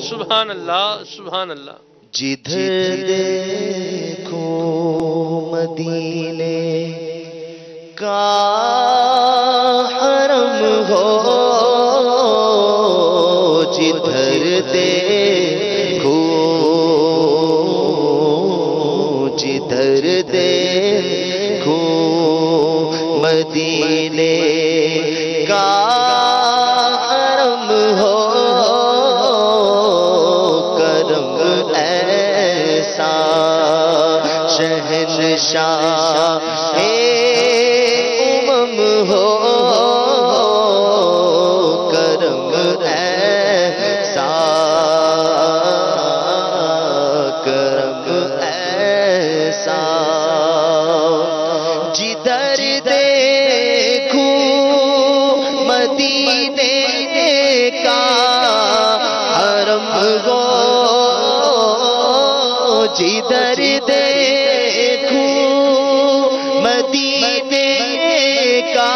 سبحان اللہ سبحان اللہ. جدھر دیکھو مدینے کا حرم ہو، جدھر دیکھو جدھر دیکھو مدینے کا حرم ہو، کرم ایسا شہنشاہ امم ہو، کرم ایسا کرم ایسا، جدھر دیکھو مدینے کا حرم ہو، جدھر دیکھو مدینے کا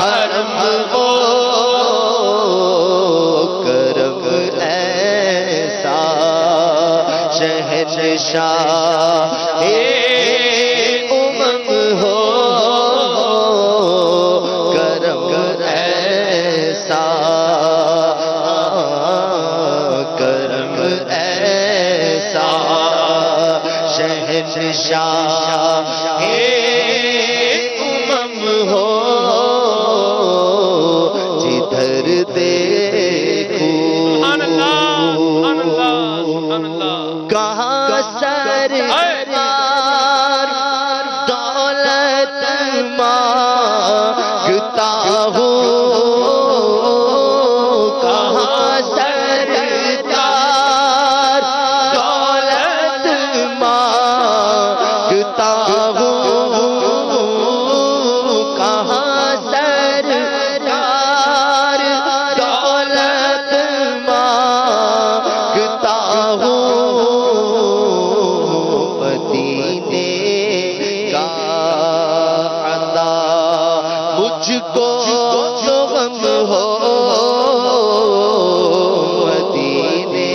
حرم ہو، کرم ایسا شہنشاہ امم ہو، کرم ایسا کرم ایسا شہنشاہ امم ہو، جدھر دیکھو سبحان اللہ سبحان اللہ سبحان اللہ. کہاں سرکار دولت مانگتا ہوں، کہاں سرکار دولت مانگتا ہوں، کہاں سرکار دولت مانگتا ہوں، مدینے کا عطا مجھ کو جو غم ہو، مدینے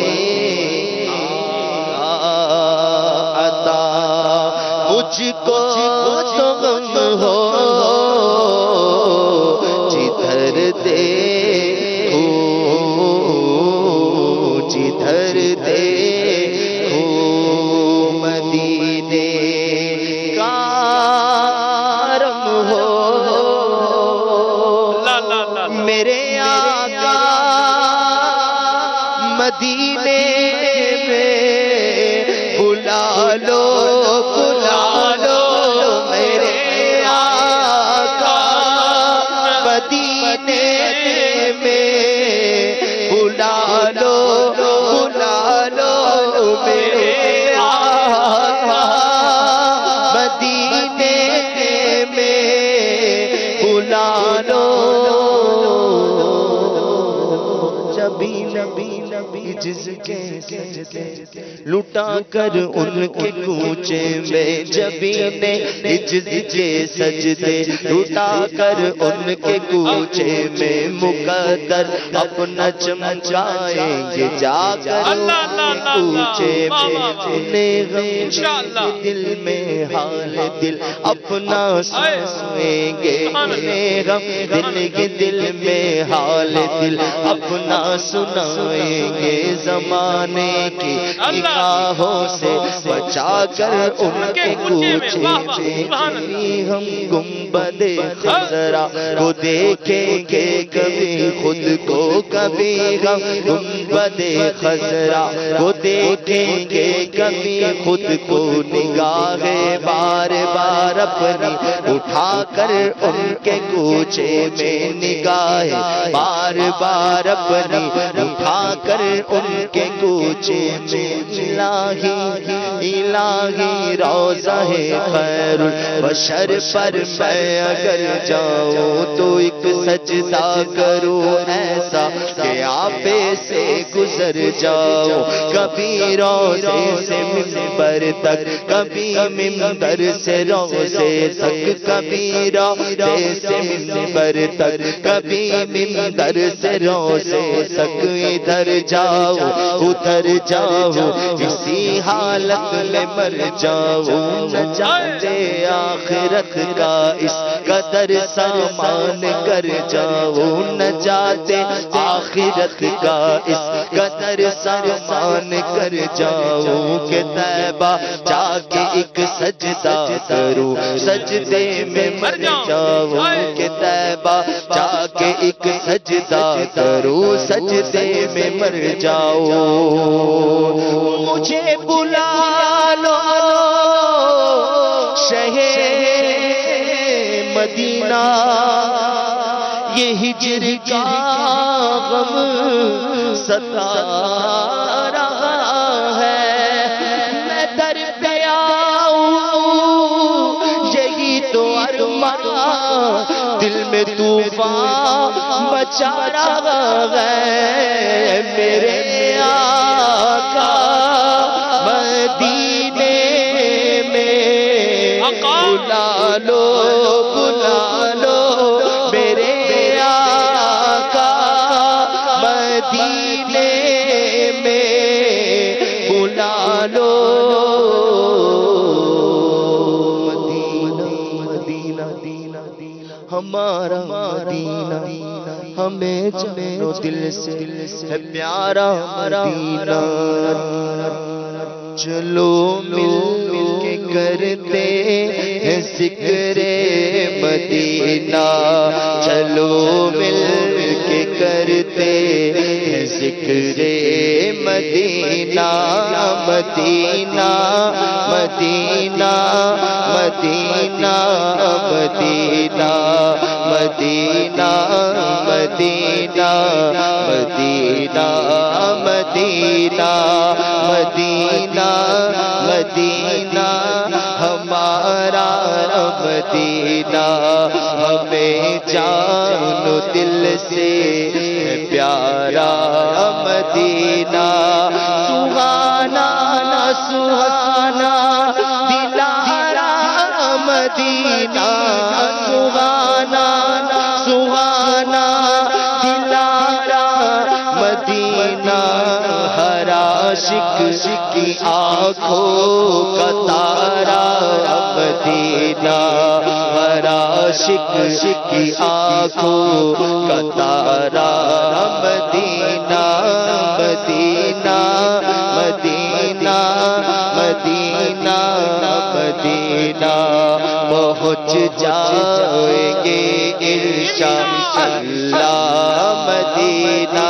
کا عطا مجھ کو جو غم ہو، جدھر دیکھو جدھر دیکھو مدینے کا حرم ہو، اللہ اللہ اللہ. میرے آقا مدینے میں بلا لو بلا لو، میرے آقا مدینے میں بلا لو بلا لو، میرے آقا مدینے میں بلا لو، جبھی نبی جس کے سجدے لٹا کر ان کے کوچے میں، جبھی نے عجز کے سجدے لٹا کر ان کے کوچے میں، مقدر اپنا چمکائیں گے جا کر کوچے میں، انہیں غم دل میں حال دل اپنا سنائیں گے، انہیں غم دل میں حال دل اپنا سنائیں گے، زمانے کی نگاہوں سے بچا کر ان کے کوچے میں، ہم گنبد خضرا کو دیکھیں گے کبھی خود کو، کبھی ہم گنبد خضرا کو دیکھیں گے کبھی خود کو، نگاہیں بار بار اپنی اٹھا کر ان کے کوچے میں، نگاہیں بار بار اپنی اٹھا کر ان کے کوچے میں، الہی روضہ خیر البشر پر میں اگر جاؤں تو ایک سجدہ کروں ایسا کہ آپ آپے سے گزر جاؤ، کبھی روضے سے منبر تک، کبھی منبر سے روضے تک، کبھی روضے سے منبر تک، کبھی منبر سے روضے تک، ادھر جاؤ ادھر جاؤ، اسی حالت میں مر جاؤ، نجاتے آخرت کا اس قدر سامان کر جاؤ، نجاتے آخرت کا اس قدر سامان کر جاؤ، کہ طیبہ جا کے ایک سجدہ کرو، سجدے میں مر جاؤ، کہ طیبہ جا کے ایک سجدہ کرو، سجدے میں مر جاؤ، مجھے بلا لو شہر مدینہ، یہ ہجر کا غم ستا رہا ہے، میں در پہ آؤں یہی تو ارمان، دل میں طوفان مچا رہا ہے، میرے آقا مدینے میں بلا لو بلا لو، میرے آقا مدینے میں بلا لو، ہمارا مدینہ ہمیں جانو دل سے ہے پیارا مدینہ، چلو مل کے کرتے ہیں ذکر مدینہ، چلو مل کے کرتے ہیں ذکر مدینہ، مدینہ مدینہ مدینہ مدینہ مدینہ مدینہ مدینہ مدینہ مدینہ مدینہ ہمارا مدینہ، ہمیں جانو دل سے پیارا مدینہ، سہانا سہانا دلارا مدینہ، سہانا سہانا دلارا مدینہ، ہر عاشق کی آنکھوں کا تارا مدینہ، ہر عاشق کی آنکھوں کا تارا مدینہ، مدینہ مدینہ مدینہ مدینہ، پہنچ جائیں گے انشاءاللہ مدینہ،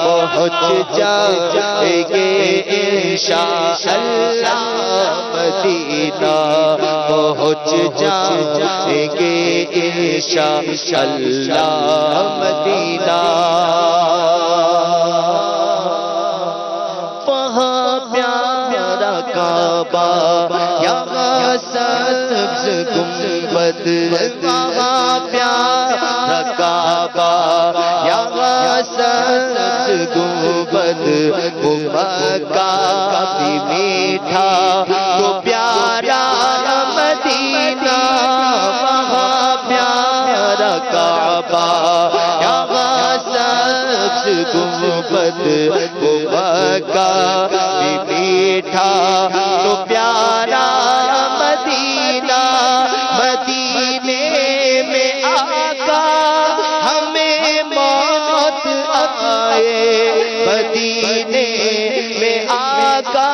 پہنچ جائیں گے انشاءاللہ مدینہ، پہنچ جائیں گے انشاءاللہ مدینہ، وہاں پیارا کعبہ یہاں سبز گنبد، وہاں پیارا کعبہ یہاں سبز گنبد، مکہ بھی میٹھا تو پیارا مدینہ، وہاں پیارا کعبہ یہاں سبز گنبد، مکہ بھی میٹھا تو پیارا مدینہ، مدینے میں آقا ہمیں موت آئے، مدینے میں آقا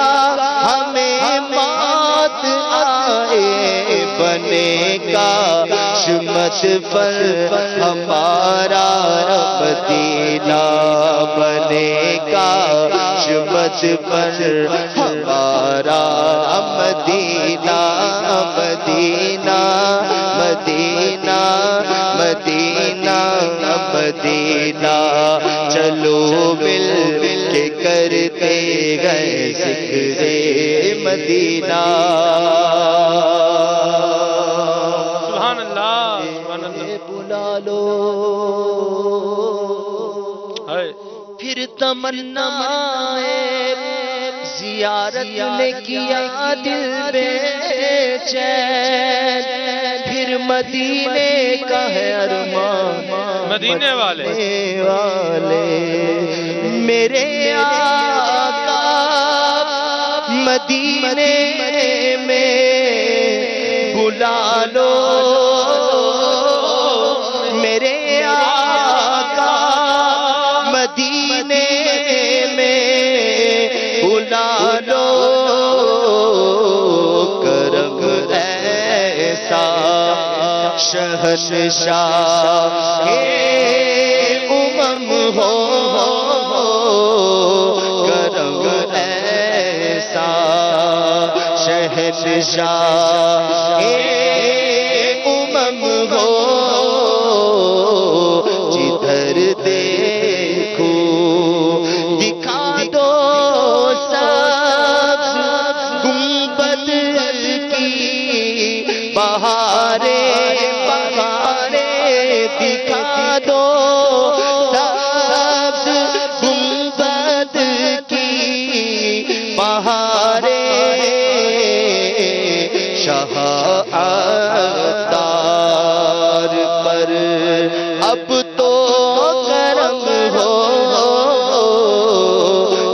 ہمیں موت آئے، بنے کا شمت پر ہمارا مدینہ، بنے کا شمت پر ہمارا مدینہ، مدینہ مدینہ مدینہ مدینہ، چلو مل کے کرتے گئے ذکر مدینہ، سبحان اللہ سبحان اللہ، بلا لو، ہے پھر تمنا زیارت نے کیا دل بے چین، پھر مدینے کا ہے ارمان مدینے والے میرے آقا مدینے میں بلا لو، میرے آقا مدینے میں بلا لو، کرم ایسا شہنشاہ کے امم ہو، کرم ایسا شہنشاہ کے امم ہو، جدھر دیکھو دکھا دو سبز گنبد کی بہاریں دکھا دو سبز گنبد کی بہاریں، شاہ عطار پر اب تو کرم ہو،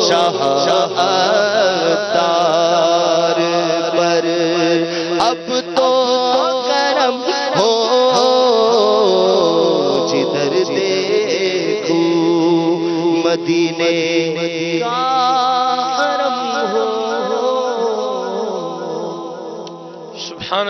شاہ عطار پر اب تو کرم ہو، جدھر دیکھو مدینے کا حرم ہو۔ سبحان